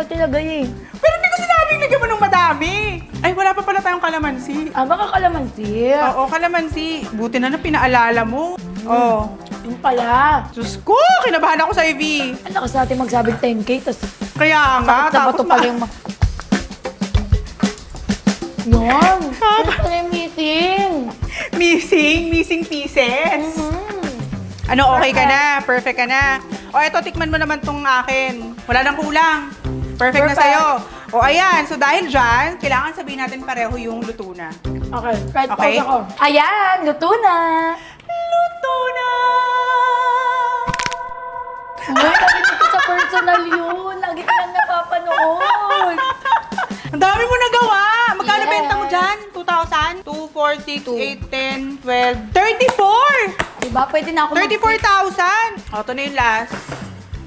ka talaga eh. Pero hindi ko sinabing lagyan mo ng madami. Ay, wala pa pala tayong kalamansi. Baka kalamansi. Oo, kalamansi. Buti na pinaalala mo. Oh. Yung pala. Diyos ko, kinabahan ako sa IV. Ang lakas natin magsabing 10K, tapos Kaya nga, sakit na bato pala yung Yan! Ano pala yung meeting? missing pieces. Ano, okay ka na? Perfect ka na? O, eto, tikman mo naman tong akin. Wala nang kulang. Perfect na sa'yo. O, ayan. So, dahil dyan, kailangan sabihin natin pareho yung luto na. Okay, right Okay. pause ako. Ayan, luto na! Luto na! Uy, lagi dito sa personal yun. Lagi ka lang napapanood. Ang dami mo nagawa! Magkano Yes. benta mo dyan? 2,000? 2, 4, 6, 8, 10, 12, 34! Diba? Pwede na ako 34,000! O, ito na yung last.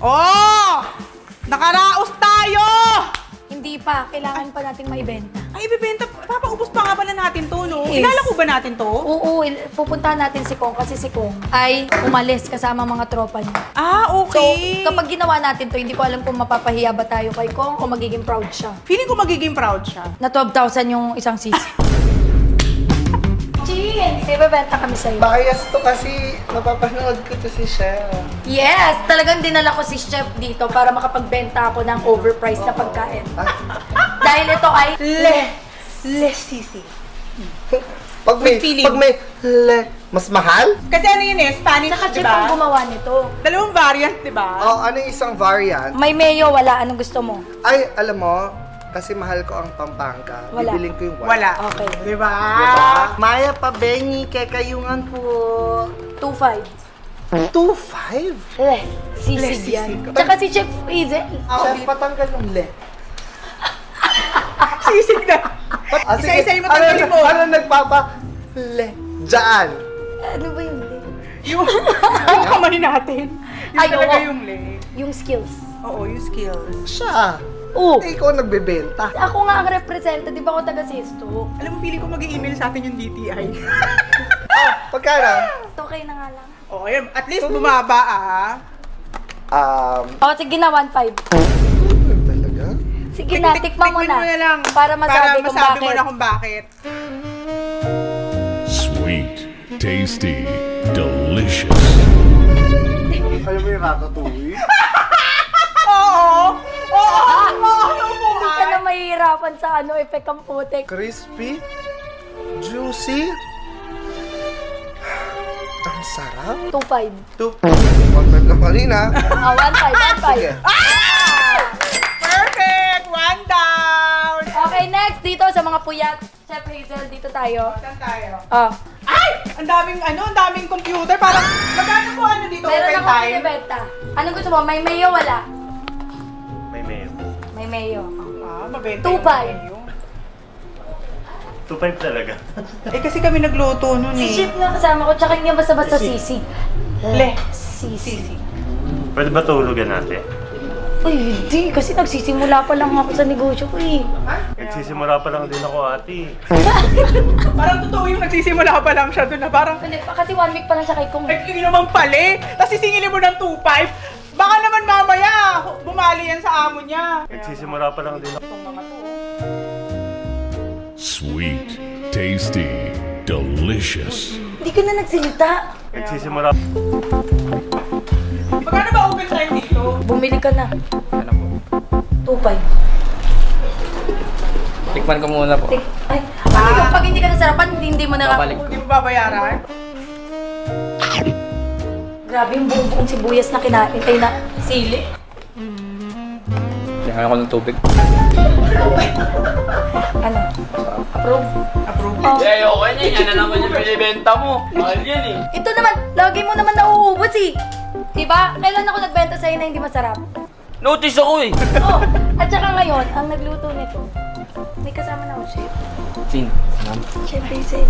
Oh! Nakaraos tayo! Hindi pa. Kailangan pa nating maibenta. Ay, ibibenta. Papaubos pa nga pala natin to, no? Yes. Kilala ko ba natin to? Oo, pupuntahan natin si Kong kasi si Kong ay umalis kasama mga tropa niya. Ah, So, okay. kapag ginawa natin to, hindi ko alam kung mapapahiya ba tayo kay Kong o magiging proud siya. Feeling ko magiging proud siya. Na 12,000 yung isang sisi. Chin! Ibebenta kami sa'yo. Bias to kasi napapanood ko to si Chef. Yes! Talagang dinala ko si Chef dito para makapagbenta ako ng overpriced na pagkain. Dahil ito ay Sisi. Pag may, With feeling. mas mahal? Kasi ano yun eh, Spanish, Saka di Chef ang ba? gumawa nito. Dalawang variant, di ba? O, ano yung isang variant? May mayo, wala. Anong gusto mo? Ay, alam mo, kasi mahal ko ang Pampanga. Wala. Bibiling ko yung Wala. Okay. Di ba? Diba? Maya Pabengi, kekayungan po. 2.5. 2.5? Sisig yan. sisig. Tsaka si Chef Hazel. Chef, patanggal yung le. Sisig na. Isa-isahin mo tanggalin mo. Ano nagpapa? Le. Diyan. Ano ba yun? Yung kamay natin. Yung Ay, talaga oo. yung leg. Yung skills. Oo, yung skills. Siya. Oo. Eh, ikaw nagbebenta. Ako nga ang representa, di ba ako taga-Sisto? Alam mo, feeling ko mag-i-email sa atin yung DTI. Pagkano? Okay na nga lang. Oo, yan. At least bumaba ah. O, sige na, 1.5. Talaga? Sige na, tikman mo na. lang. Para masabi kung bakit. mo na kung bakit. Sweet, tasty, delicious. Ayaw mo yung ratatouille? Oo! Oo! Oo! Hindi ka na mahihirapan sa effect ang putik. Crispy? Juicy? Ang sarap. 2.5. 1.5 na kanina. 1.5, 1.5. Sige. Perfect! One down! Okay, next dito sa mga puyat. Chef Hazel, dito tayo. Saan tayo? Oh. Ay! Ang daming computer. Parang, magkano po ano dito? Meron Open ako time? binibenta. Anong gusto mo? May mayo, wala? May mayo. May mayo. Ah, mabenta 2.5. yung menu. 2.5 talaga. Eh, kasi kami nagluto nun Si eh. Chef na kasama ko, tsaka hindi basta-basta sisig. Le. Sisig. Pwede ba tulugan natin? Uy, hindi. Kasi nagsisimula pa lang ako sa negosyo ko eh. Nagsisimula pa lang din ako, ate. Parang totoo yung nagsisimula pa lang siya doon na parang, Hindi pa, kasi 1 week pa lang siya kay Kong. eh, yun naman pali. Tapos sisingilin mo ng 2.5. Baka naman mamaya, bumali yan sa amo niya. Nagsisimula pa lang din ako. Itong mga to. Sweet, tasty, delicious. Hindi ka na nagsilita. Nagsisimula. Magkano ba open time dito? Bumili ka na. Ano po? 2.5. Tikman ko muna po. Ay, ano yung pag hindi ka nasarapan, hindi mo na Babalik. Hindi mo babayaran? Grabe yung buong sibuyas na kinain. Ay na, sili. Kailangan ko ng tubig. Ano? Approve. Approve. Oh. Eh, okay na. Yan na naman yung binibenta mo. Mahal yan eh. Ito naman, lagi mo naman nauubos eh. Diba? Kailan ako nagbenta sa'yo na hindi masarap? Notice ako eh. Oh, at saka ngayon, ang nagluto nito, may kasama na ako, chef. Sin. Ma'am. Chef Hazel.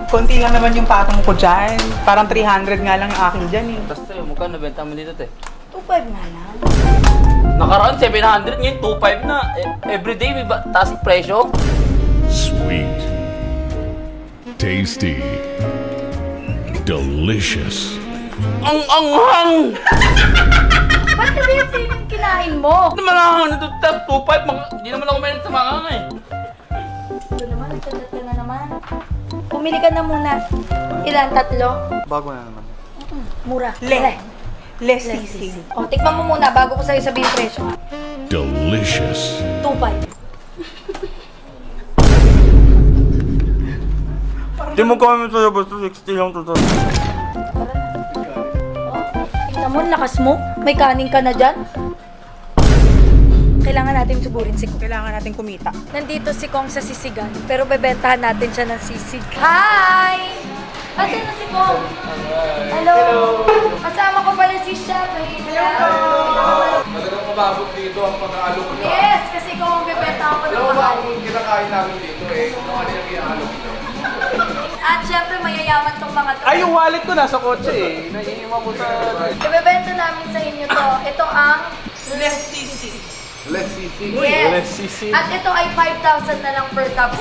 Konti lang naman yung patong ko dyan. Parang 300 nga lang yung akin dyan eh. Tapos tayo, magkano benta mo dito, te? 2.5 nga lang. Nakaraan, 700. Ngayon, 2.5 na. Everyday, may taas ang presyo. Sweet, tasty, delicious. Ang anghang! Ba't kasi yung siling kinain mo? Ano naman ako natutap 2.5? Hindi naman ako meron sa mga eh. Ito naman, nagsadat ka na naman. Pumili ka na muna. Ilan? 3? Bago na naman. Mura. Less sisig. O, tikman mo muna bago ko sa'yo sabihin presyo. Delicious. 2.5. Hindi mo kami sa'yo, basta 60 lang to. Oh, tingnan mo, ang lakas mo. May kanin ka na dyan. Kailangan natin suburin si Kong. Kailangan natin kumita. Nandito si Kong sa sisigan, pero bebentahan natin siya ng sisig. Hi! Asan na si Kong? Hello! Kasama ko pala si Chef. Talagang mababot dito ang pag-aalok nyo. Yes! Kasi Kong bebentahan ko ng Alam mo ba mahal. kung kinakain namin dito kung ano yung iaalok nyo? At syempre, mayayaman tong mga to. Ay, yung wallet ko nasa kotse eh. Naiiwan ko sa... Ibebenta namin sa inyo to. Ito ang Less sisig. Less sisig. Yes. sisig. At ito ay 5,000 na lang per cup.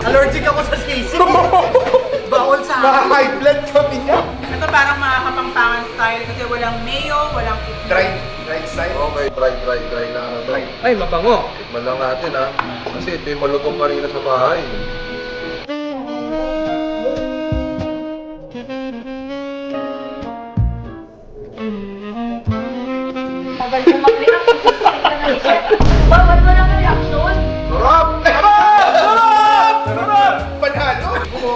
Allergic ako sa sisig. Bawal sa akin. High blood kami niya. Ito parang makakapangpangan style kasi walang mayo, walang Dried side. Okay, dry na ano to. Ay, mabango. Tikman lang natin ha. Kasi ito yung malutong kanina sa bahay. Tagal ko mag-react. Bawal mo lang reaction. Sarap! Sarap! Panalo!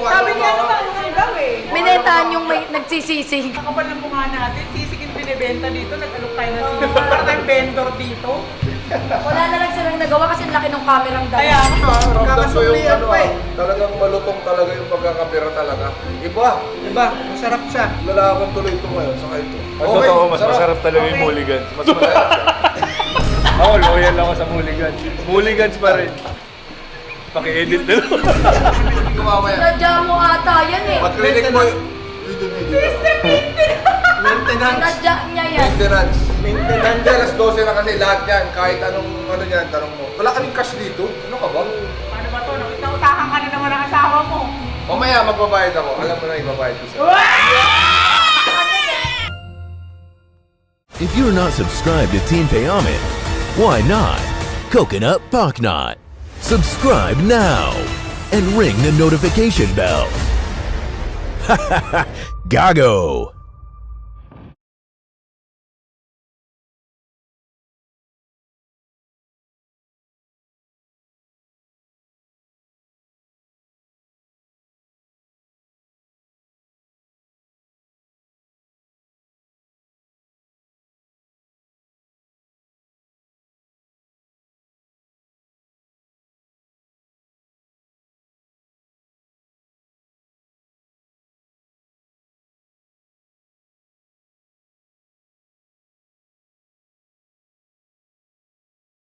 Sabi niya naman ang daw eh. Binentahan yung may nagsisisig. Ang kapal ng bunga natin, sisig yung binibenta dito, nag-alok tayo ng sisig. Para tayong vendor dito. Wala na lang silang nagawa kasi ang laki ng kamerang dala. Kaya ako, Ramdam ko yung Kakasuklihan ano pa eh. talagang malutong talaga yung pagkakapira talaga. Iba! Diba? Masarap siya. Lalaban tuloy ito ngayon, saka ito. Ang totoo, mas masarap talaga yung mulligans. Mas masarap. Ako, loyal ako sa mulligans. Mulligans pa rin. Paki-edit na lang. Hindi ko mamaya. Sadya mo ata yan eh. Pag-clinic mo yung... Maintenance. Sadya niya yan. Maintenance. Maintenance. Hindi, alas 12 na kasi lahat yan. Kahit anong ano yan, tanong mo. Wala kaming cash dito. Ano ka ba? Paano ba to? Nautakan ka na naman ang asawa mo. Mamaya magbabayad ako. Alam mo na ibabayad ko sa'yo. If you're not subscribed to Team Payaman, why not? Coconut Paknot. Subscribe now and ring the notification bell. Gago!